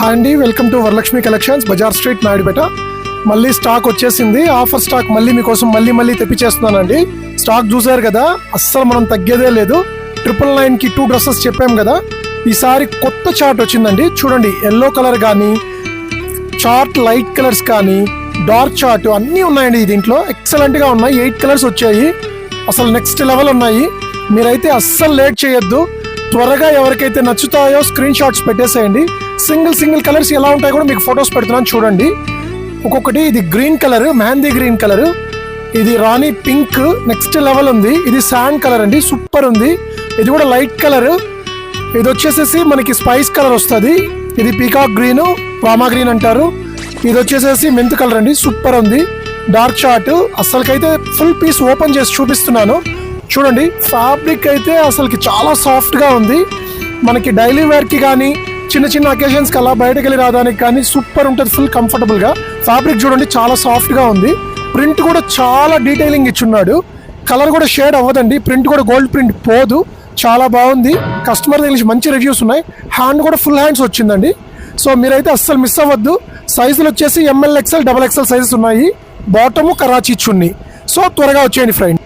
Hi అండి, welcome to Varalakshmi collections, Bazar street, Naidupeta. మళ్ళీ stock వచ్చేసింది. ఆఫర్ స్టాక్ మళ్ళీ మీకోసం మళ్ళీ తెప్పించేస్తున్నానండి. స్టాక్ చూసారు కదా, అస్సలు మనం తగ్గేదే లేదు. 999కి 2 డ్రెస్సెస్ చెప్పాం కదా, ఈసారి కొత్త చార్ట్ వచ్చిందండి. చూడండి, ఎల్లో కలర్ కానీ, చార్ట్ లైట్ కలర్స్ కానీ, డార్క్ చార్ట్ అన్నీ ఉన్నాయండి. దీంట్లో ఎక్సలెంట్గా ఉన్నాయి. 8 కలర్స్ వచ్చాయి. అసలు నెక్స్ట్ లెవెల్ ఉన్నాయి. మీరైతే అస్సలు లేట్ చేయొద్దు. త్వరగా ఎవరికైతే నచ్చుతాయో స్క్రీన్ షాట్స్ పెట్టేసేయండి. సింగిల్ కలర్స్ ఎలా ఉంటాయో కూడా మీకు ఫొటోస్ పెడుతున్నాను చూడండి. ఒక్కొక్కటి, ఇది green colour, mehndi green colour, ఇది రాణి పింక్, నెక్స్ట్ లెవెల్ ఉంది. ఇది శాండ్ కలర్ అండి, సూపర్ ఉంది. ఇది కూడా లైట్ కలర్. ఇది వచ్చేసేసి మనకి స్పైస్ కలర్ వస్తుంది. ఇది పీకాక్ గ్రీన్, రామా గ్రీన్ అంటారు. ఇది వచ్చేసేసి మెంత్ కలర్ అండి, సూపర్ ఉంది. డార్క్ చార్ట్, అసలుకైతే ఫుల్ పీస్ ఓపెన్ చేసి చూపిస్తున్నాను చూడండి. ఫ్యాబ్రిక్ అయితే అసలుకి చాలా సాఫ్ట్గా ఉంది. మనకి డైలీ వేర్కి కానీ, చిన్న అకేషన్స్కి అలా బయటకు వెళ్ళి రావడానికి కానీ సూపర్ ఉంటుంది. ఫుల్ కంఫర్టబుల్గా ఫ్యాబ్రిక్ చూడండి, చాలా సాఫ్ట్గా ఉంది. ప్రింట్ కూడా చాలా డీటెయిలింగ్ ఇచ్చున్నాడు. కలర్ కూడా షేడ్ అవ్వదండి. ప్రింట్ కూడా గోల్డ్ ప్రింట్ పోదు. చాలా బాగుంది. కస్టమర్ దగ్గర నుంచి మంచి రివ్యూస్ ఉన్నాయి. హ్యాండ్ కూడా ఫుల్ హ్యాండ్స్ వచ్చిందండి. సో మీరైతే అస్సలు మిస్ అవ్వద్దు. సైజులు వచ్చేసి ML, XL, XXL సైజెస్ ఉన్నాయి. బాటము కరాచీ చున్నీ. సో త్వరగా వచ్చేయండి ఫ్రెండ్.